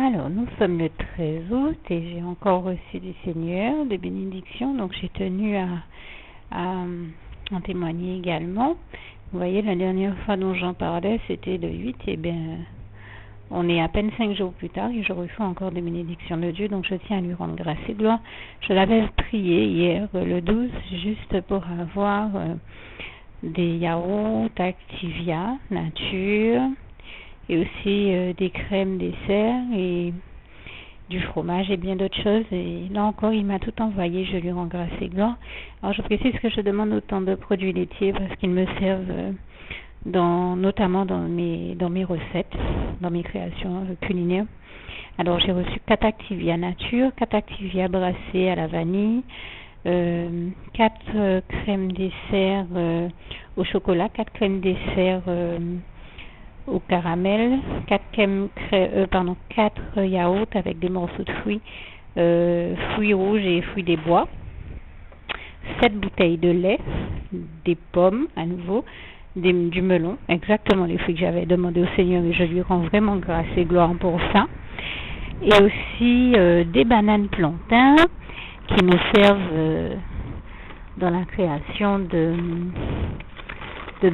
Alors, nous sommes le 13 août et j'ai encore reçu du Seigneur des bénédictions, donc j'ai tenu à en témoigner également. Vous voyez, la dernière fois dont j'en parlais, c'était le 8, et bien, on est à peine 5 jours plus tard et je reçois encore des bénédictions de Dieu, donc je tiens à lui rendre grâce et gloire. Je l'avais prié hier, le 12, juste pour avoir des yaourts Activia, nature, et aussi des crèmes dessert et du fromage et bien d'autres choses. Et là encore, il m'a tout envoyé, je lui rends grâce et gloire. Alors je précise que je demande autant de produits laitiers parce qu'ils me servent notamment dans mes recettes, dans mes créations culinaires. Alors j'ai reçu 4 Activia nature, 4 Activia brassées à la vanille, 4 crèmes dessert au chocolat, 4 crèmes dessert au caramel, 4 yaourts avec des morceaux de fruits, fruits rouges et fruits des bois, 7 bouteilles de lait, des pommes à nouveau, du melon, exactement les fruits que j'avais demandé au Seigneur et je lui rends vraiment grâce et gloire pour ça. Et aussi des bananes plantains qui me servent dans la création de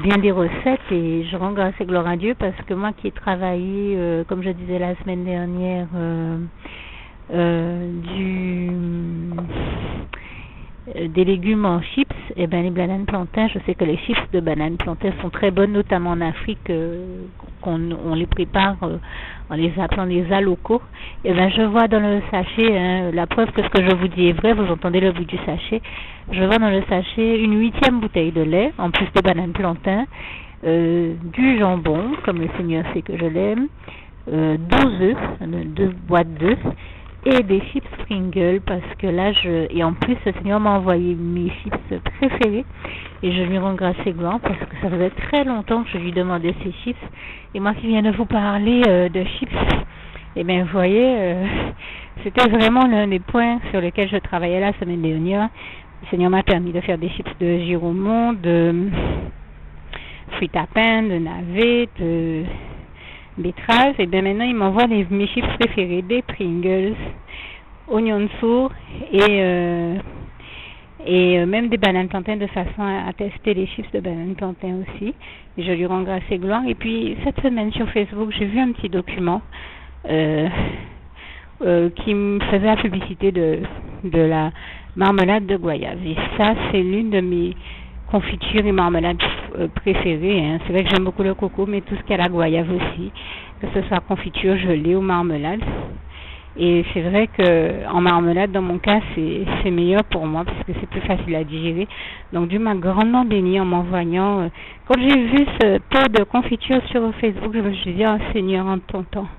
bien des recettes, et je rends grâce et gloire à Dieu parce que moi qui ai travaillé, comme je disais la semaine dernière, des légumes en chips, et ben les bananes plantains, je sais que les chips de bananes plantains sont très bonnes, notamment en Afrique, on les prépare en les appelant les alocos. Et ben je vois dans le sachet, la preuve que ce que je vous dis est vrai, vous entendez le bout du sachet, je vois dans le sachet une 8e bouteille de lait, en plus des bananes plantains, du jambon, comme le Seigneur sait que je l'aime, 12 œufs, 2 boîtes d'œufs, et des chips Pringles, parce que là, et en plus, le Seigneur m'a envoyé mes chips préférés, et je lui rends grâce et gloire, parce que ça faisait très longtemps que je lui demandais ces chips, et moi qui viens de vous parler de chips, et bien, vous voyez, c'était vraiment l'un des points sur lesquels je travaillais la semaine dernière. Le Seigneur m'a permis de faire des chips de giromon, de fruits à pain, de navets, de betteraves, et bien maintenant il m'envoie mes chips préférés, des Pringles, oignons sourds et même des bananes plantains, de façon à tester les chips de bananes plantains aussi. Et je lui rends grâce et gloire. Et puis cette semaine sur Facebook, j'ai vu un petit document qui me faisait la publicité de la marmelade de goyave. Et ça, c'est l'une de mes confitures et marmelades préférées. C'est vrai que j'aime beaucoup le coco, mais tout ce qui est la goyave aussi, que ce soit confiture, gelée ou marmelade. Et c'est vrai que en marmelade, dans mon cas, c'est meilleur pour moi parce que c'est plus facile à digérer. Donc Dieu m'a grandement béni en m'envoyant. Quand j'ai vu ce pot de confiture sur Facebook, je me suis dit, oh Seigneur, en ton temps.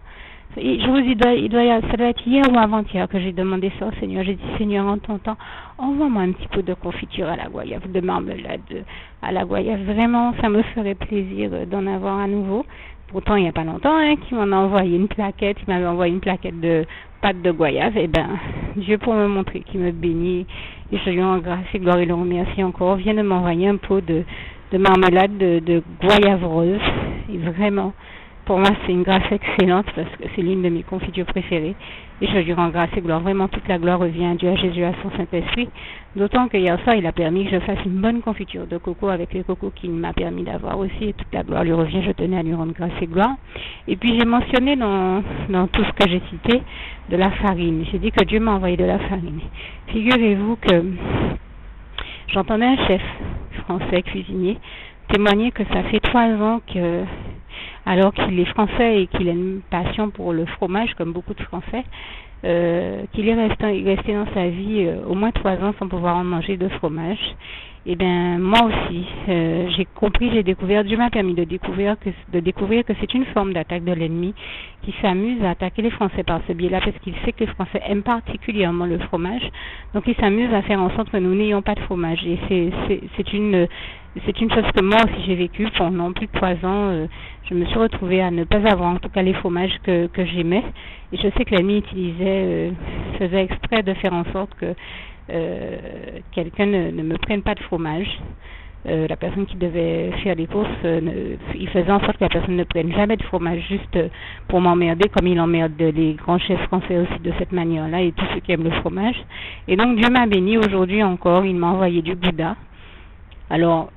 Et je vous dis, ça doit être hier ou avant-hier que j'ai demandé ça au Seigneur. J'ai dit, Seigneur, en ton temps, envoie-moi un petit peu de confiture à la goyave, de marmelade à la goyave. Vraiment, ça me ferait plaisir d'en avoir à nouveau. Pourtant, il n'y a pas longtemps, qui m'en a envoyé une plaquette. Il m'avait envoyé une plaquette de pâte de goyave. Et ben, Dieu, pour me montrer qu'il me bénit, et je lui rends grâce et gloire et le remercie encore, vient de m'envoyer un pot de marmelade de goyave rose. Et vraiment, pour moi, c'est une grâce excellente parce que c'est l'une de mes confitures préférées. Et je lui rends grâce et gloire. Vraiment, toute la gloire revient à Dieu, à Jésus, à son Saint-Esprit. D'autant que hier soir, il a permis que je fasse une bonne confiture de coco avec les cocos qu'il m'a permis d'avoir aussi. Et toute la gloire lui revient. Je tenais à lui rendre grâce et gloire. Et puis, j'ai mentionné dans tout ce que j'ai cité de la farine. J'ai dit que Dieu m'a envoyé de la farine. Figurez-vous que j'entendais un chef français cuisinier témoigner que ça fait 3 ans que, alors qu'il est français et qu'il a une passion pour le fromage, comme beaucoup de Français, qu'il est resté dans sa vie au moins 3 ans sans pouvoir en manger de fromage. Et bien, moi aussi, j'ai découvert, Dieu m'a permis de découvrir que c'est une forme d'attaque de l'ennemi qui s'amuse à attaquer les Français par ce biais-là, parce qu'il sait que les Français aiment particulièrement le fromage. Donc, il s'amuse à faire en sorte que nous n'ayons pas de fromage. Et c'est une chose que moi aussi j'ai vécue pendant plus de 3 ans. Je me suis retrouvée à ne pas avoir en tout cas les fromages que j'aimais. Et je sais que l'ennemi faisait exprès de faire en sorte que quelqu'un ne me prenne pas de fromage. la personne qui devait faire les courses, il faisait en sorte que la personne ne prenne jamais de fromage juste pour m'emmerder, comme il emmerde les grands chefs français aussi de cette manière-là, et tous ceux qui aiment le fromage. Et donc Dieu m'a béni aujourd'hui encore, il m'a envoyé du Gouda. Alors,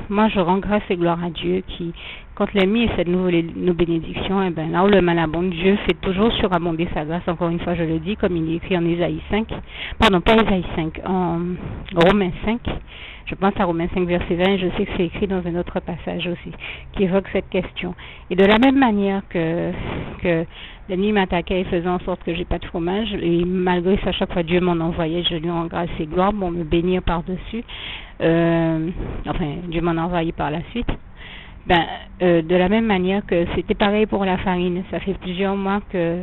moi je rends grâce et gloire à Dieu qui, quand l'ennemi essaie de nos bénédictions, et ben là où le mal abonde, Dieu fait toujours surabonder sa grâce. Encore une fois, je le dis, comme il est écrit en Ésaïe 5, pardon, pas Ésaïe 5, en Romains 5, je pense à Romains 5, verset 20, je sais que c'est écrit dans un autre passage aussi, qui évoque cette question. Et de la même manière que l'ennemi m'attaquait et faisait en sorte que j'ai pas de fromage, et malgré ça, chaque fois Dieu m'en envoyait, je lui rends grâce et gloire pour me bénir par-dessus. Enfin, Dieu m'en a envoyé par la suite. De la même manière que c'était pareil pour la farine. Ça fait plusieurs mois que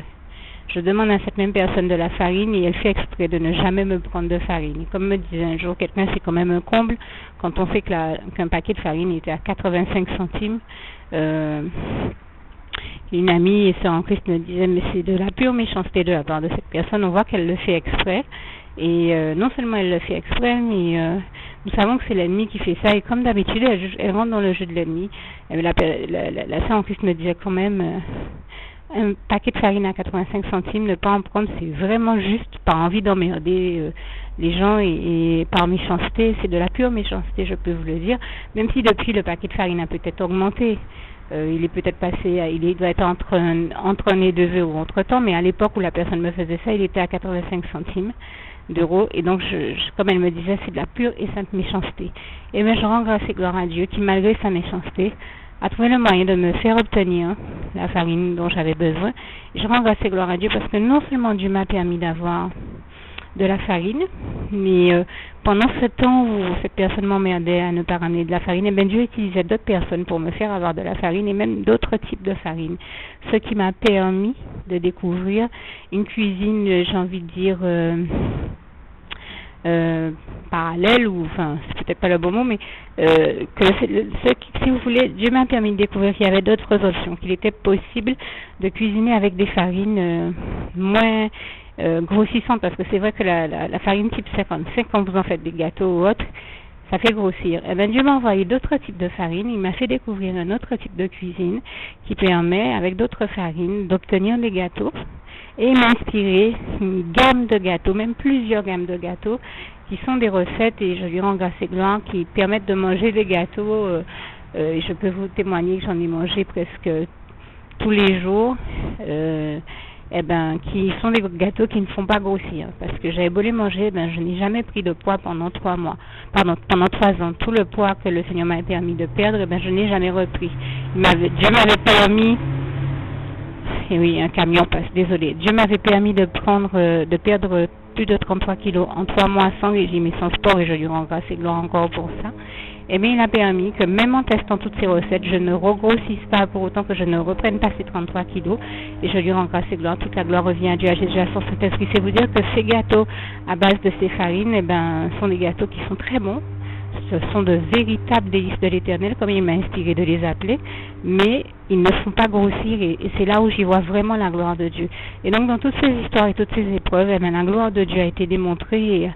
je demande à cette même personne de la farine et elle fait exprès de ne jamais me prendre de farine. Et comme me disait un jour quelqu'un, c'est quand même un comble quand on sait qu'un paquet de farine était à 85 centimes. Une amie et sœur en Christ me disait, mais c'est de la pure méchanceté de la part de cette personne. On voit qu'elle le fait exprès. Et non seulement elle le fait exprès, mais nous savons que c'est l'ennemi qui fait ça. Et comme d'habitude, elle rentre dans le jeu de l'ennemi. La sœur en Christ me disait quand même, un paquet de farine à 85 centimes, ne pas en prendre, c'est vraiment juste par envie d'emmerder les gens et par méchanceté. C'est de la pure méchanceté, je peux vous le dire. Même si depuis le paquet de farine a peut-être augmenté. Il est peut-être passé, il doit être entre 1 et 2 euros entre temps, mais à l'époque où la personne me faisait ça, il était à 85 centimes d'euros. Et donc, comme elle me disait, c'est de la pure et sainte méchanceté. Et bien, je rends grâce et gloire à Dieu qui, malgré sa méchanceté, a trouvé le moyen de me faire obtenir la farine dont j'avais besoin. Et je rends grâce et gloire à Dieu parce que non seulement Dieu m'a permis d'avoir de la farine, mais pendant ce temps où cette personne m'emmerdait à ne pas ramener de la farine, et bien Dieu utilisait d'autres personnes pour me faire avoir de la farine et même d'autres types de farine. Ce qui m'a permis de découvrir une cuisine, j'ai envie de dire, parallèle, ou enfin c'est peut-être pas le bon mot, mais si vous voulez, Dieu m'a permis de découvrir qu'il y avait d'autres options, qu'il était possible de cuisiner avec des farines moins grossissantes, parce que c'est vrai que la farine type 55, quand vous en faites des gâteaux ou autres, ça fait grossir. Et bien Dieu m'a envoyé d'autres types de farines, il m'a fait découvrir un autre type de cuisine qui permet, avec d'autres farines, d'obtenir des gâteaux. Et il m'a inspiré une gamme de gâteaux, même plusieurs gammes de gâteaux, qui sont des recettes, et je lui rends grâce et gloire, qui permettent de manger des gâteaux. Et je peux vous témoigner que j'en ai mangé presque tous les jours. Qui sont des gâteaux qui ne font pas grossir. Parce que j'avais beau les manger, je n'ai jamais pris de poids pendant 3 mois. Pendant 3 ans. Tout le poids que le Seigneur m'avait permis de perdre, je n'ai jamais repris. Dieu m'avait permis. Et oui, un camion passe, désolé. Dieu m'avait permis de perdre plus de 33 kilos en 3 mois sans régime et sans sport, et je lui rends grâce et gloire encore pour ça. Et bien, il a permis que même en testant toutes ces recettes, je ne regrossisse pas pour autant que je ne reprenne pas ces 33 kilos. Et je lui rends grâce et gloire. Toute la gloire revient à Dieu, à Jésus, à son Saint-Esprit. C'est vous dire que ces gâteaux à base de ces farines, sont des gâteaux qui sont très bons. Ce sont de véritables délices de l'Éternel, comme il m'a inspiré de les appeler, mais ils ne font pas grossir, et c'est là où j'y vois vraiment la gloire de Dieu. Et donc dans toutes ces histoires et toutes ces épreuves, la gloire de Dieu a été démontrée et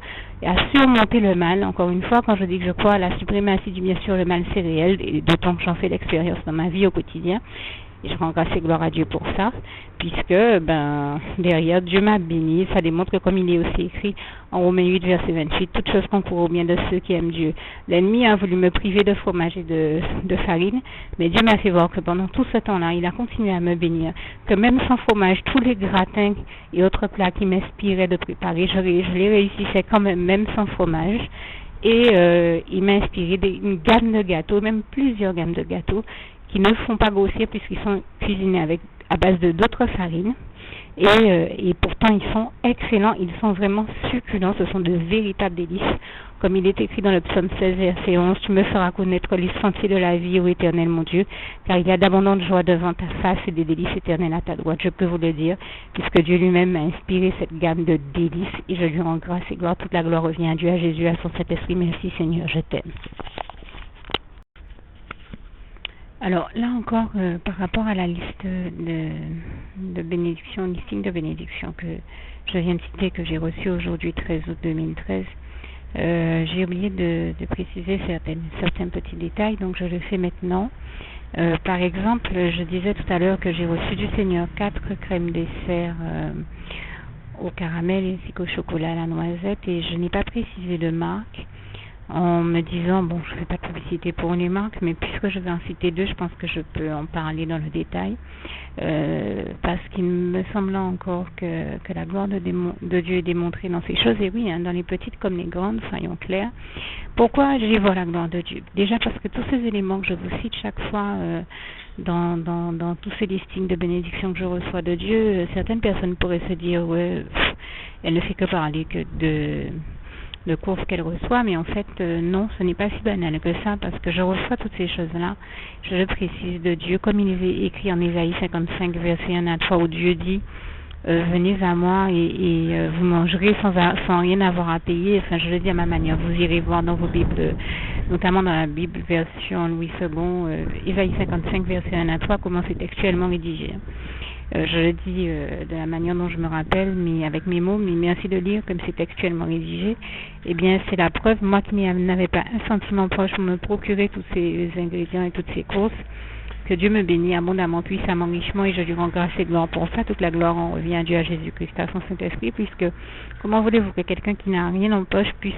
a surmonté le mal. Encore une fois, quand je dis que je crois à la suprématie du bien sûr, le mal c'est réel, et d'autant que j'en fais l'expérience dans ma vie au quotidien. Et je rends grâce et gloire à Dieu pour ça, puisque derrière Dieu m'a béni. Ça démontre que, comme il est aussi écrit en Romains 8, verset 28, toute chose concourt au bien de ceux qui aiment Dieu. L'ennemi a voulu me priver de fromage et de farine, mais Dieu m'a fait voir que pendant tout ce temps-là, il a continué à me bénir, que même sans fromage, tous les gratins et autres plats qui m'inspiraient de préparer, je les réussissais quand même sans fromage. Et il m'a inspiré une gamme de gâteaux, même plusieurs gammes de gâteaux, qui ne font pas grossir puisqu'ils sont cuisinés à base de d'autres farines. Et pourtant, ils sont excellents, ils sont vraiment succulents, ce sont de véritables délices. Comme il est écrit dans le psaume 16, verset 11, « Tu me feras connaître les sentiers de la vie, ô Éternel mon Dieu, car il y a d'abondantes joies devant ta face et des délices éternelles à ta droite. » Je peux vous le dire, puisque Dieu lui-même m'a inspiré cette gamme de délices, et je lui rends grâce et gloire. Toute la gloire revient à Dieu, à Jésus, à son Saint-Esprit. Merci Seigneur, je t'aime. Alors là encore, par rapport à la liste de bénédictions, listing de bénédictions que je viens de citer, que j'ai reçue aujourd'hui, 13 août 2013, J'ai oublié de préciser certains petits détails, donc je le fais maintenant. Par exemple, je disais tout à l'heure que j'ai reçu du Seigneur 4 crèmes dessert au caramel ainsi qu'au chocolat à la noisette, et je n'ai pas précisé de marque en me disant, bon, je ne fais pas de publicité pour les marques, mais puisque je vais en citer deux, je pense que je peux en parler dans le détail, parce qu'il me semble encore que la gloire de Dieu est démontrée dans ces choses, et oui, hein, dans les petites comme les grandes, soyons clairs. Pourquoi j'y vois la gloire de Dieu? Déjà parce que tous ces éléments que je vous cite chaque fois dans tous ces listings de bénédictions que je reçois de Dieu, certaines personnes pourraient se dire, ouais, elle ne fait que parler que de courses qu'elle reçoit, mais en fait, non, ce n'est pas si banal que ça, parce que je reçois toutes ces choses-là, je le précise, de Dieu, comme il est écrit en Ésaïe 55, verset 1 à 3, où Dieu dit, venez à moi et vous mangerez sans rien avoir à payer. Enfin, je le dis à ma manière, vous irez voir dans vos Bibles, notamment dans la Bible version Louis II, Ésaïe 55, verset 1 à 3, comment c'est textuellement rédigé. Je le dis de la manière dont je me rappelle, mais avec mes mots, mais merci de lire comme c'est textuellement rédigé. Eh bien, c'est la preuve, moi qui n'avais pas un sentiment proche pour me procurer tous ces ingrédients et toutes ces courses, que Dieu me bénit abondamment, puissamment, richement, et je lui rends grâce et gloire pour ça. Toute la gloire en revient à Dieu, à Jésus-Christ, à son Saint-Esprit, puisque comment voulez-vous que quelqu'un qui n'a rien en poche puisse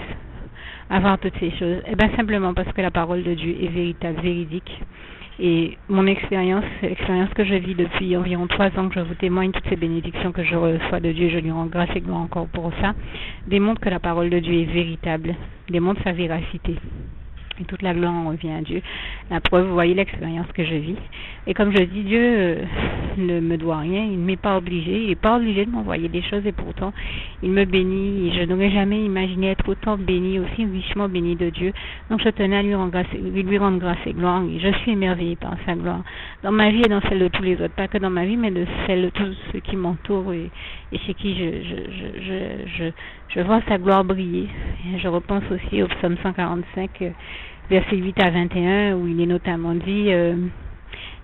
avoir toutes ces choses? Eh bien, simplement parce que la parole de Dieu est véritable, véridique. Et mon expérience, l'expérience que je vis depuis environ 3 ans, que je vous témoigne toutes ces bénédictions que je reçois de Dieu, je lui rends grâce et gloire encore pour ça, démontre que la parole de Dieu est véritable, démontre sa véracité. Et toute la gloire en revient à Dieu. La preuve, vous voyez l'expérience que je vis. Et comme je dis, Dieu ne me doit rien, il ne m'est pas obligé, il n'est pas obligé de m'envoyer des choses, et pourtant, il me bénit, et je n'aurais jamais imaginé être autant béni, aussi richement béni de Dieu. Donc je tenais à lui rendre grâce et gloire, et je suis émerveillée par sa gloire, dans ma vie et dans celle de tous les autres, pas que dans ma vie, mais de celle de tous ceux qui m'entourent, et chez qui je vois sa gloire briller. Et je repense aussi au psaume 145, versets 8 à 21, où il est notamment dit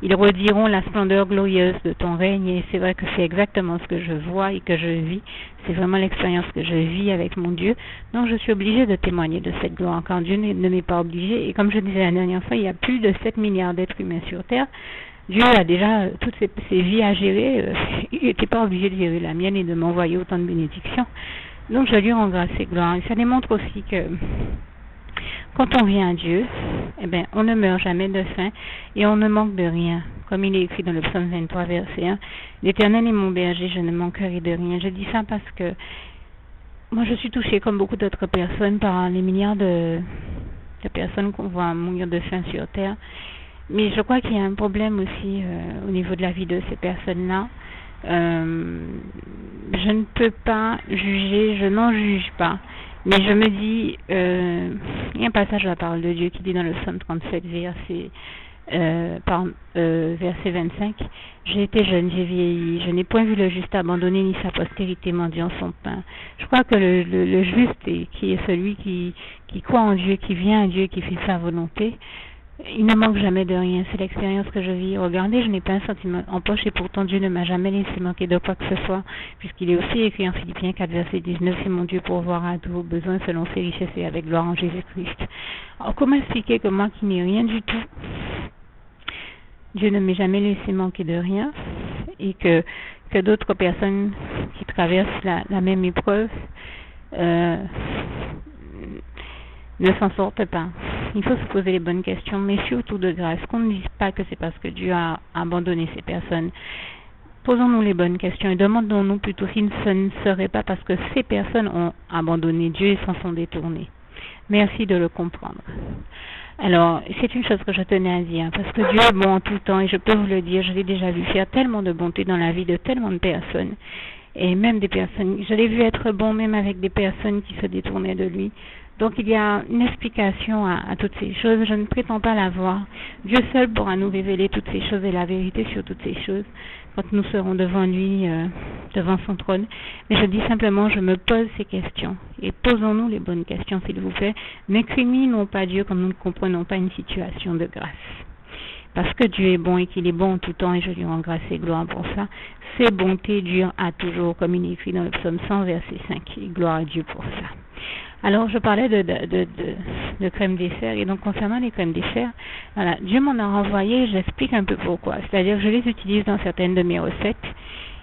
ils rediront la splendeur glorieuse de ton règne, et c'est vrai que c'est exactement ce que je vois et que je vis. C'est vraiment l'expérience que je vis avec mon Dieu. Donc je suis obligée de témoigner de cette gloire, quand Dieu ne m'est pas obligé. Et comme je disais la dernière fois, il y a plus de 7 milliards d'êtres humains sur Terre. Dieu a déjà toutes ses vies à gérer. Il n'était pas obligé de gérer la mienne et de m'envoyer autant de bénédictions. Donc je lui rends grâce et gloire. Et ça démontre aussi que quand on vient à Dieu, eh bien, on ne meurt jamais de faim et on ne manque de rien. Comme il est écrit dans le psaume 23, verset 1, l'Éternel est mon berger, je ne manquerai de rien. Je dis ça parce que moi je suis touchée, comme beaucoup d'autres personnes, par les milliards de personnes qu'on voit mourir de faim sur Terre. Mais je crois qu'il y a un problème aussi au niveau de la vie de ces personnes-là. Je ne peux pas juger, je n'en juge pas. Mais je me dis, il y a un passage de la parole de Dieu qui dit dans le psaume 37, verset 25, j'ai été jeune, j'ai vieilli, je n'ai point vu le juste abandonné ni sa postérité mendiant son pain. Je crois que le juste, qui est celui qui croit en Dieu, qui vient à Dieu, qui fait sa volonté, il ne manque jamais de rien. C'est l'expérience que je vis. Regardez, je n'ai pas un centime en poche et pourtant Dieu ne m'a jamais laissé manquer de quoi que ce soit, puisqu'il est aussi écrit en Philippiens 4, verset 19, c'est mon Dieu pour voir à tous vos besoins selon ses richesses et avec gloire en Jésus-Christ. Alors comment expliquer que moi qui n'ai rien du tout, Dieu ne m'ait jamais laissé manquer de rien, et que d'autres personnes qui traversent la même épreuve ne s'en sortent pas. Il faut se poser les bonnes questions, mais surtout de grâce. Qu'on ne dise pas que c'est parce que Dieu a abandonné ces personnes. Posons-nous les bonnes questions et demandons-nous plutôt si ce ne serait pas parce que ces personnes ont abandonné Dieu et s'en sont détournées. Merci de le comprendre. Alors, c'est une chose que je tenais à dire, parce que Dieu est bon en tout temps, et je peux vous le dire, je l'ai déjà vu faire tellement de bonté dans la vie de tellement de personnes, et même des personnes, je l'ai vu être bon même avec des personnes qui se détournaient de lui. Donc il y a une explication à toutes ces choses, je ne prétends pas la voir. Dieu seul pourra nous révéler toutes ces choses et la vérité sur toutes ces choses quand nous serons devant lui, devant son trône. Mais je dis simplement, je me pose ces questions. Et posons-nous les bonnes questions, s'il vous plaît. N'incriminons pas Dieu quand nous ne comprenons pas une situation de grâce. Parce que Dieu est bon et qu'il est bon en tout temps, et je lui rends grâce et gloire pour ça. Ses bontés durent à toujours, comme il est écrit dans le psaume 100, verset 5. Et gloire à Dieu pour ça. Alors, je parlais de crème dessert, et donc concernant les crèmes dessert, voilà, Dieu m'en a renvoyé, j'explique un peu pourquoi. C'est-à-dire que je les utilise dans certaines de mes recettes,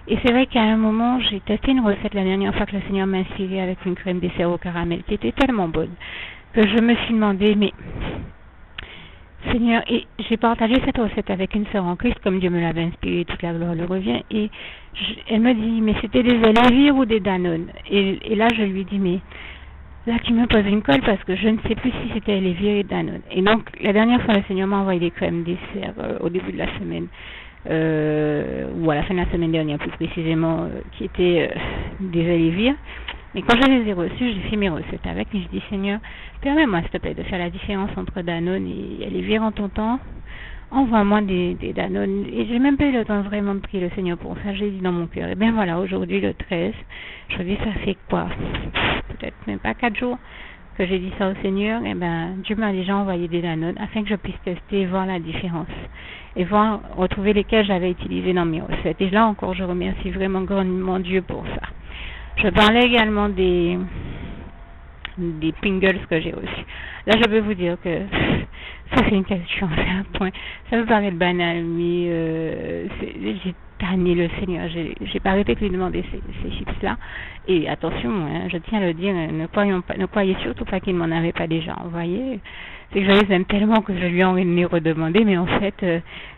et c'est vrai qu'à un moment, j'ai testé une recette la dernière fois que le Seigneur m'a inspiré avec une crème dessert au caramel, qui était tellement bonne, que je me suis demandé, mais Seigneur, et j'ai partagé cette recette avec une sœur en Christ, comme Dieu me l'avait inspiré, toute la gloire lui revient, et elle me dit, mais c'était des Elevir ou des Danone? Et là, je lui dis, mais là, tu me poses une colle parce que je ne sais plus si c'était Elevir et Danone. Et donc, la dernière fois, le Seigneur m'a envoyé des crèmes dessert au début de la semaine, ou à la fin de la semaine dernière, plus précisément, qui étaient des Elevir. Mais quand je les ai reçus, j'ai fait mes recettes avec, et je dis, Seigneur, permets-moi, s'il te plaît, de faire la différence entre Danone et Elevir en ton temps. Envoie-moi des Danone. Et j'ai même pas eu le temps vraiment de prier le Seigneur pour ça. J'ai dit dans mon cœur. Et bien voilà, aujourd'hui le 13, je dis, ça fait quoi? Peut-être même pas 4 jours que j'ai dit ça au Seigneur. Et ben Dieu m'a déjà envoyé des Danone afin que je puisse tester et voir la différence. Et voir, retrouver lesquels j'avais utilisés dans mes recettes. Et là encore, je remercie vraiment grandement Dieu pour ça. Je parlais également des Pringles que j'ai reçus. Là, je peux vous dire que ça c'est une question, c'est un point. Ça peut paraître banal, mais j'ai tanné le Seigneur. J'ai pas arrêté de lui demander ces chips-là. Et attention, hein, je tiens à le dire, ne croyez surtout pas qu'il m'en avait pas déjà envoyé. C'est que je les aime tellement que je lui en ai redemandé, mais en fait,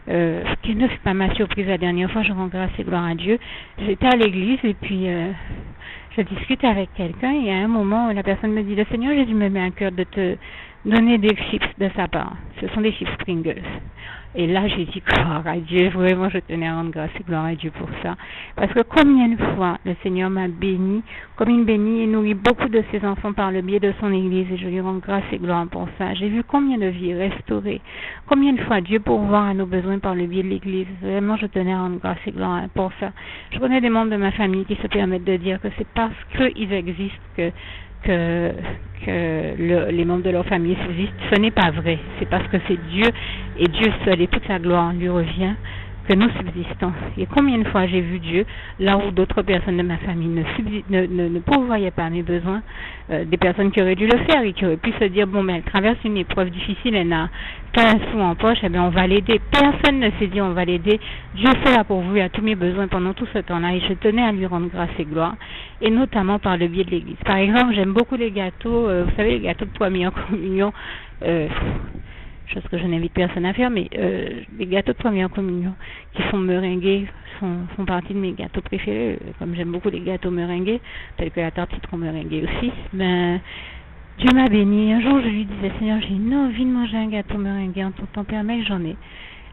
ce qui ne fut pas ma surprise la dernière fois, je rends grâce et gloire à Dieu. J'étais à l'église et puis je discute avec quelqu'un et à un moment, la personne me dit, le Seigneur Jésus me met à cœur de te donner des chips de sa part. Ce sont des chips Pringles. Et là, j'ai dit, gloire à Dieu, vraiment, je tenais à rendre grâce et gloire à Dieu pour ça. Parce que combien de fois le Seigneur m'a béni, comme il bénit et nourrit beaucoup de ses enfants par le biais de son Église, et je lui rends grâce et gloire pour ça. J'ai vu combien de vies restaurées, combien de fois Dieu pourvoit à nos besoins par le biais de l'Église. Vraiment, je tenais à rendre grâce et gloire pour ça. Je connais des membres de ma famille qui se permettent de dire que c'est parce qu'ils existent que les membres de leur famille subsistent. Ce n'est pas vrai. C'est parce que c'est Dieu et Dieu seul et toute la gloire lui revient que nous subsistons. Et combien de fois j'ai vu Dieu là où d'autres personnes de ma famille ne pourvoyaient pas mes besoins, des personnes qui auraient dû le faire et qui auraient pu se dire, bon, mais elle traverse une épreuve difficile, elle n'a pas un sou en poche, eh bien on va l'aider. Personne ne s'est dit on va l'aider. Dieu fait là pour vous à tous mes besoins pendant tout ce temps-là et je tenais à lui rendre grâce et gloire, et notamment par le biais de l'Église. Par exemple, j'aime beaucoup les gâteaux, vous savez, les gâteaux de première communion, chose que je n'invite personne à faire, mais les gâteaux de première communion qui sont meringués font partie de mes gâteaux préférés, comme j'aime beaucoup les gâteaux meringués, tels que la tarte citron meringuée aussi. Ben, Dieu m'a béni. Un jour, je lui disais, Seigneur, j'ai une envie de manger un gâteau meringué en ton temps, permet que j'en ai.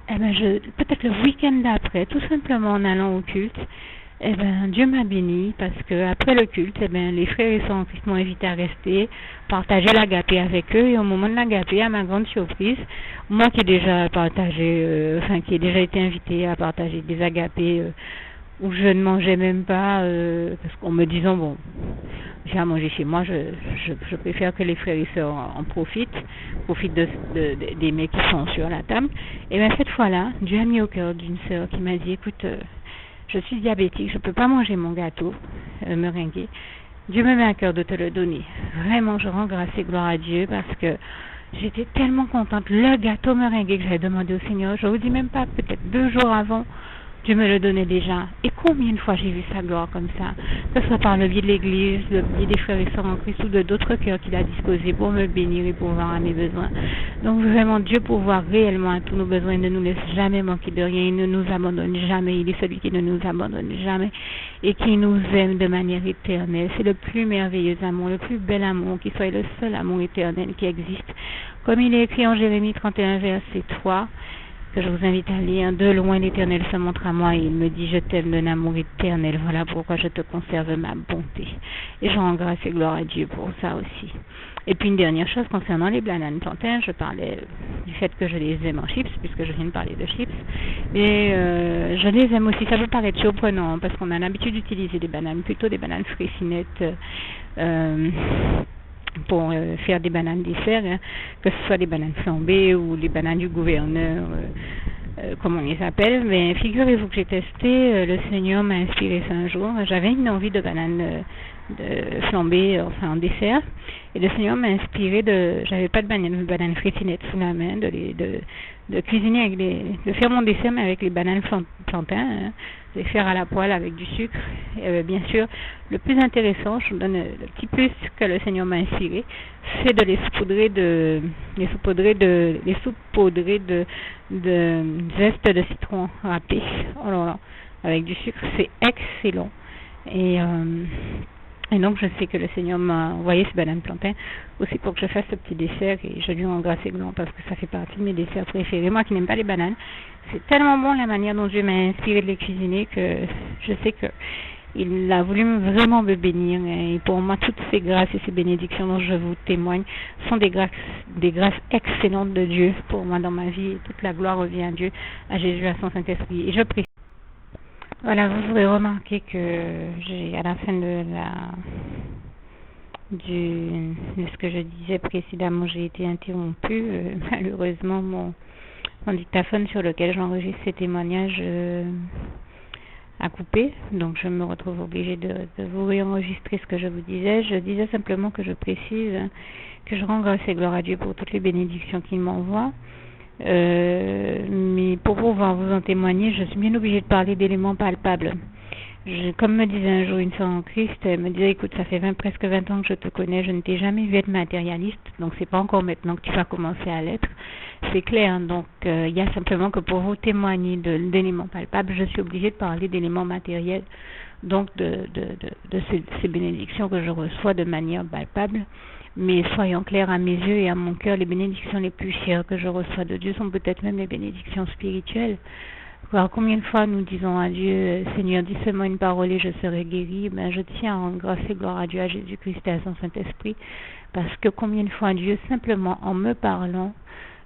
Eh ben, peut-être le week-end d'après, tout simplement en allant au culte, eh ben, Dieu m'a béni parce que après le culte, eh ben, les frères et sœurs en Christ m'ont invité à rester, partager l'agapé avec eux, et au moment de l'agapé, à ma grande surprise, moi qui ai déjà partagé, qui ai déjà été invité à partager des agapés où je ne mangeais même pas, parce qu'en me disant, bon, j'ai à manger chez moi, je préfère que les frères et sœurs en profitent des mets qui sont sur la table. Et bien cette fois-là, Dieu a mis au cœur d'une sœur qui m'a dit, écoute, je suis diabétique, je ne peux pas manger mon gâteau meringué. Dieu me met à cœur de te le donner. Vraiment, je rends grâce et gloire à Dieu parce que j'étais tellement contente. Le gâteau meringué que j'avais demandé au Seigneur, je ne vous dis même pas, peut-être 2 jours avant, Dieu me le donnait déjà. Et combien de fois j'ai vu sa gloire comme ça, que ce soit par le biais de l'Église, le biais des frères et sœurs en Christ ou de d'autres cœurs qu'il a disposés pour me bénir et pourvoir à mes besoins. Donc vraiment, Dieu pourvoit réellement à tous nos besoins. Il ne nous laisse jamais manquer de rien. Il ne nous abandonne jamais. Il est celui qui ne nous abandonne jamais et qui nous aime de manière éternelle. C'est le plus merveilleux amour, le plus bel amour, qui soit le seul amour éternel qui existe. Comme il est écrit en Jérémie 31, verset 3, que je vous invite à lire, de loin l'Éternel se montre à moi et il me dit, je t'aime d'un amour éternel, voilà pourquoi je te conserve ma bonté. Et je rends grâce et gloire à Dieu pour ça aussi. Et puis une dernière chose concernant les bananes plantains, je parlais du fait que je les aime en chips, puisque je viens de parler de chips, mais je les aime aussi. Ça peut paraître surprenant, parce qu'on a l'habitude d'utiliser des bananes, plutôt des bananes fraîcinettes, pour faire des bananes dessert, hein, que ce soit des bananes flambées ou les bananes du gouverneur, comme on les appelle, mais figurez-vous que j'ai testé, le Seigneur m'a inspiré ça un jour. J'avais une envie de banane flambée, enfin en dessert, et le Seigneur m'a inspiré j'avais pas de banane frétinette sous la main, de cuisiner de faire mon dessert mais avec les bananes plantains, hein, de les faire à la poêle avec du sucre. Et, bien sûr, le plus intéressant, je vous donne le petit plus que le Seigneur m'a inspiré, c'est de les saupoudrer de zeste de citron râpé. Oh là là, avec du sucre, c'est excellent. Et donc, je sais que le Seigneur m'a envoyé ce banane plantain aussi pour que je fasse ce petit dessert, et je lui rends grâce et gloire parce que ça fait partie de mes desserts préférés. Moi qui n'aime pas les bananes, c'est tellement bon la manière dont Dieu m'a inspiré de les cuisiner que je sais que il a voulu vraiment me bénir. Et pour moi, toutes ces grâces et ces bénédictions dont je vous témoigne sont des grâces excellentes de Dieu pour moi dans ma vie. Et toute la gloire revient à Dieu, à Jésus, à son Saint-Esprit. Et je prie. Voilà, vous aurez remarqué que à la fin de ce que je disais précédemment, j'ai été interrompue. Malheureusement, mon dictaphone sur lequel j'enregistre ces témoignages a coupé, donc je me retrouve obligée de vous réenregistrer ce que je vous disais. Je disais simplement que je précise que je rends grâce et gloire à Dieu pour toutes les bénédictions qu'il m'envoie. Mais pour pouvoir vous en témoigner, je suis bien obligée de parler d'éléments palpables. Comme me disait un jour une sœur en Christ, elle me disait, écoute, ça fait presque 20 ans que je te connais, je ne t'ai jamais vu être matérialiste, donc c'est pas encore maintenant que tu vas commencer à l'être. C'est clair, hein, donc il y a simplement que pour vous témoigner d'éléments palpables, je suis obligée de parler d'éléments matériels, donc de ces bénédictions que je reçois de manière palpable. Mais soyons clairs, à mes yeux et à mon cœur, les bénédictions les plus chères que je reçois de Dieu sont peut-être même les bénédictions spirituelles. Alors, combien de fois nous disons à Dieu, Seigneur, dis seulement une parole et je serai guéri. Ben, je tiens à rendre grâce et gloire à Dieu, à Jésus-Christ et à son Saint-Esprit, parce que combien de fois Dieu, simplement en me parlant,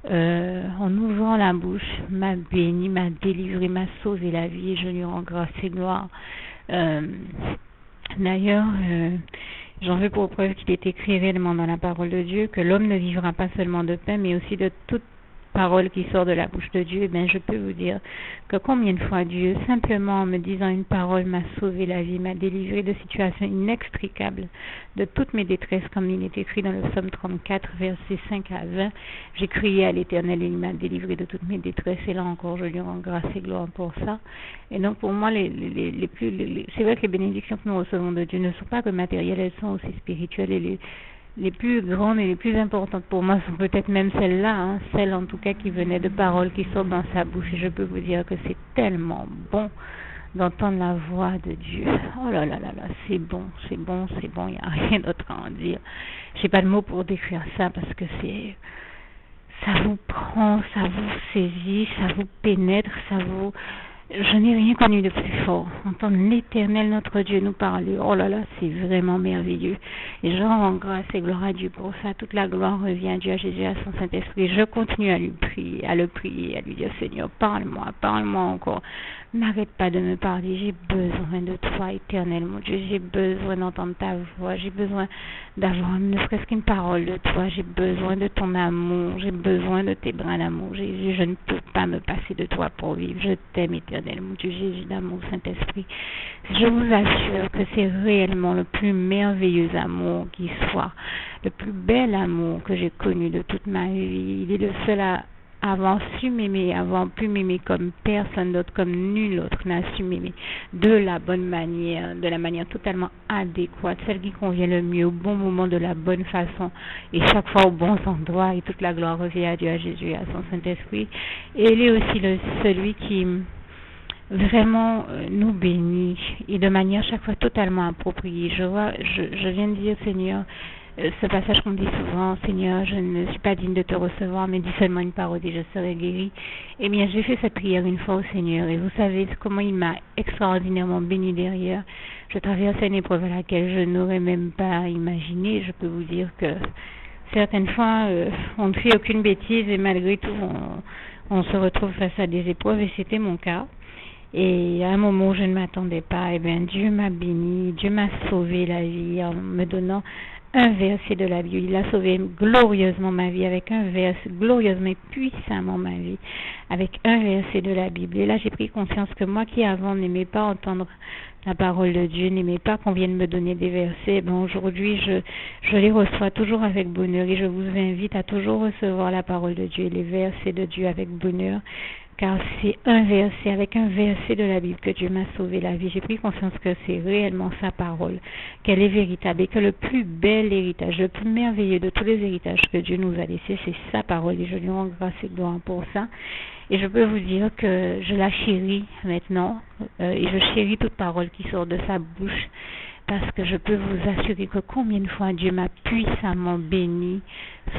en ouvrant la bouche, m'a béni, m'a délivré, m'a sauvé la vie, et je lui rends grâce et gloire. D'ailleurs, j'en veux pour preuve qu'il est écrit réellement dans la parole de Dieu que l'homme ne vivra pas seulement de pain, mais aussi de toute parole qui sort de la bouche de Dieu. Ben, je peux vous dire que combien de fois Dieu, simplement en me disant une parole, m'a sauvé la vie, m'a délivré de situations inextricables, de toutes mes détresses, comme il est écrit dans le psaume 34, versets 5 à 20. J'ai crié à l'Éternel et il m'a délivré de toutes mes détresses, et là encore, je lui rends grâce et gloire pour ça. Et donc, pour moi, c'est vrai que les bénédictions que nous recevons de Dieu ne sont pas que matérielles, elles sont aussi spirituelles, et les plus grandes et les plus importantes pour moi sont peut-être même celles-là, hein, celles en tout cas qui venaient de paroles qui sortent dans sa bouche. Et je peux vous dire que c'est tellement bon d'entendre la voix de Dieu. Oh là là là là, c'est bon, c'est bon, c'est bon, il n'y a rien d'autre à en dire. J'ai pas de mots pour décrire ça parce que ça vous prend, ça vous saisit, ça vous pénètre, je n'ai rien connu de plus fort. Entendre l'Éternel, notre Dieu, nous parler. Oh là là, c'est vraiment merveilleux. Et je rends grâce et gloire à Dieu pour ça. Toute la gloire revient à Dieu, à Jésus, à son Saint-Esprit. Je continue à le prier, à lui dire, Seigneur, parle-moi encore. N'arrête pas de me parler. J'ai besoin de toi, Éternel, mon Dieu. J'ai besoin d'entendre ta voix. J'ai besoin d'avoir ne serait-ce qu'une parole de toi. J'ai besoin de ton amour. J'ai besoin de tes bras d'amour. Jésus, je ne peux pas me passer de toi pour vivre. Je t'aime, Éternel, mon Dieu, Jésus d'amour, Saint-Esprit. Je vous assure que c'est réellement le plus merveilleux amour qui soit, le plus bel amour que j'ai connu de toute ma vie. Il est le seul à avoir su m'aimer, avoir pu m'aimer comme personne d'autre, comme nul autre n'a su m'aimer, de la bonne manière, de la manière totalement adéquate, celle qui convient le mieux, au bon moment, de la bonne façon, et chaque fois au bon endroit, et toute la gloire revient à Dieu, à Jésus, et à son Saint-Esprit. Et il est aussi celui qui vraiment nous bénit, et de manière chaque fois totalement appropriée. Je viens de dire, Seigneur, ce passage qu'on dit souvent, Seigneur, je ne suis pas digne de te recevoir, mais dis seulement une parole et je serai guéri. Eh bien, j'ai fait cette prière une fois au Seigneur, et vous savez comment il m'a extraordinairement béni derrière. Je traversais une épreuve à laquelle je n'aurais même pas imaginé. Je peux vous dire que certaines fois, on ne fait aucune bêtise, et malgré tout, on se retrouve face à des épreuves, et c'était mon cas. Et à un moment où je ne m'attendais pas, eh bien, Dieu m'a béni, Dieu m'a sauvé la vie en me donnant un verset de la Bible. Il a sauvé glorieusement ma vie avec un verset, glorieusement et puissamment ma vie avec un verset de la Bible. Et là, j'ai pris conscience que moi qui avant n'aimais pas entendre la parole de Dieu, n'aimais pas qu'on vienne me donner des versets, ben aujourd'hui, je les reçois toujours avec bonheur et je vous invite à toujours recevoir la parole de Dieu et les versets de Dieu avec bonheur. Car c'est un verset, avec un verset de la Bible que Dieu m'a sauvé la vie. J'ai pris conscience que c'est réellement sa parole, qu'elle est véritable et que le plus bel héritage, le plus merveilleux de tous les héritages que Dieu nous a laissés, c'est sa parole. Et je lui rends grâce et gloire pour ça. Et je peux vous dire que je la chéris maintenant et je chéris toute parole qui sort de sa bouche. Parce que je peux vous assurer que combien de fois Dieu m'a puissamment béni,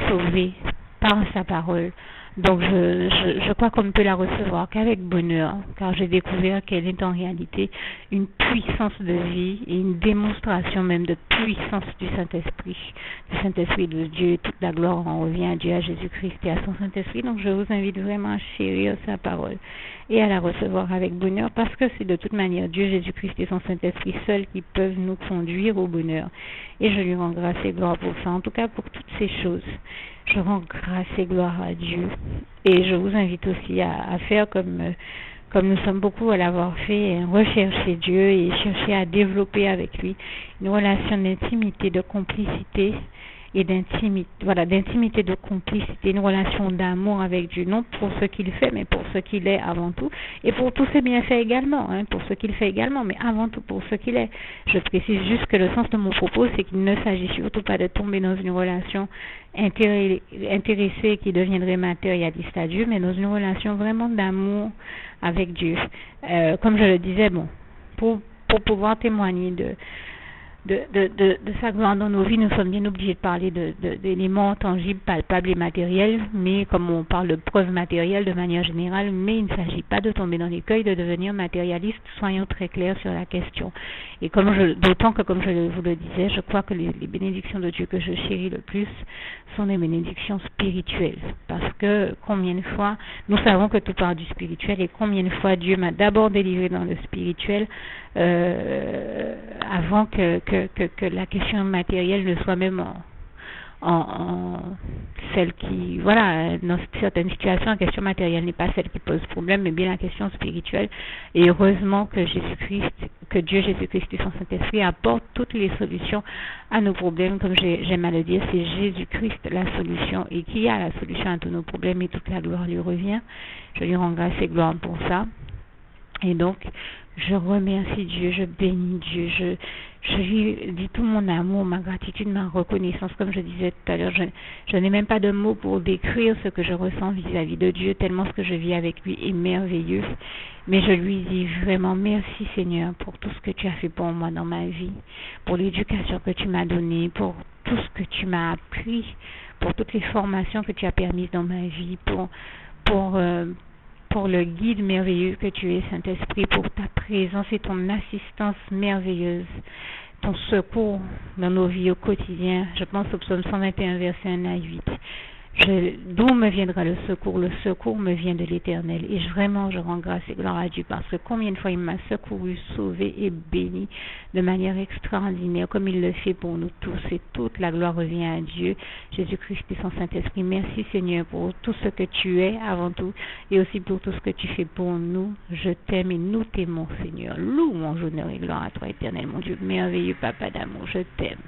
sauvé par sa parole. Donc je crois qu'on ne peut la recevoir qu'avec bonheur, car j'ai découvert qu'elle est en réalité une puissance de vie et une démonstration même de puissance du Saint-Esprit de Dieu. Toute la gloire en revient à Dieu, à Jésus-Christ et à son Saint-Esprit. Donc je vous invite vraiment à chérir sa parole et à la recevoir avec bonheur, parce que c'est de toute manière Dieu, Jésus-Christ et son Saint-Esprit seuls qui peuvent nous conduire au bonheur. Et je lui rends grâce et gloire pour ça, en tout cas pour toutes ces choses. Je rends grâce et gloire à Dieu. Et je vous invite aussi à faire comme nous sommes beaucoup à l'avoir fait, rechercher Dieu et chercher à développer avec lui une relation d'intimité, de complicité et d'intimité, de complicité, une relation d'amour avec Dieu, non pour ce qu'il fait, mais pour ce qu'il est avant tout, et pour tous ses bienfaits également, pour ce qu'il fait également, mais avant tout pour ce qu'il est. Je précise juste que le sens de mon propos, c'est qu'il ne s'agit surtout pas de tomber dans une relation intéressée qui deviendrait matérialiste à Dieu, mais dans une relation vraiment d'amour avec Dieu. Comme je le disais, pour pouvoir témoigner de sa gloire dans nos vies, nous sommes bien obligés de parler d'éléments tangibles, palpables et matériels, mais comme on parle de preuves matérielles de manière générale, mais il ne s'agit pas de tomber dans l'écueil de devenir matérialiste, soyons très clairs sur la question. Et d'autant que, comme je vous le disais, je crois que les bénédictions de Dieu que je chéris le plus sont des bénédictions spirituelles, parce que combien de fois, nous savons que tout part du spirituel, et combien de fois Dieu m'a d'abord délivré dans le spirituel, avant que la question matérielle ne soit même en celle qui, dans certaines situations, la question matérielle n'est pas celle qui pose problème, mais bien la question spirituelle. Et heureusement que Dieu Jésus-Christ et son Saint-Esprit apportent toutes les solutions à nos problèmes. Comme j'aime à le dire, c'est Jésus-Christ la solution, et qui a la solution à tous nos problèmes, et toute la gloire lui revient. Je lui rends grâce et gloire pour ça. Et donc, je remercie Dieu, je bénis Dieu, je lui dis tout mon amour, ma gratitude, ma reconnaissance. Comme je disais tout à l'heure, je n'ai même pas de mots pour décrire ce que je ressens vis-à-vis de Dieu, tellement ce que je vis avec lui est merveilleux. Mais je lui dis vraiment merci Seigneur pour tout ce que tu as fait pour moi dans ma vie, pour l'éducation que tu m'as donnée, pour tout ce que tu m'as appris, pour toutes les formations que tu as permises dans ma vie, pour le guide merveilleux que tu es, Saint-Esprit, pour ta présence et ton assistance merveilleuse, ton secours dans nos vies au quotidien. Je pense au psaume 121, verset 1 à 8. D'où me viendra le secours? Le secours me vient de l'Éternel. Et vraiment, je rends grâce et gloire à Dieu, parce que combien de fois il m'a secouru, sauvé et béni de manière extraordinaire, comme il le fait pour nous tous. Et toute la gloire revient à Dieu, Jésus-Christ et son Saint-Esprit. Merci Seigneur pour tout ce que tu es avant tout, et aussi pour tout ce que tu fais pour nous. Je t'aime et nous t'aimons Seigneur. Louange, honneur et gloire à toi, Éternel, mon Dieu, merveilleux Papa d'amour, je t'aime.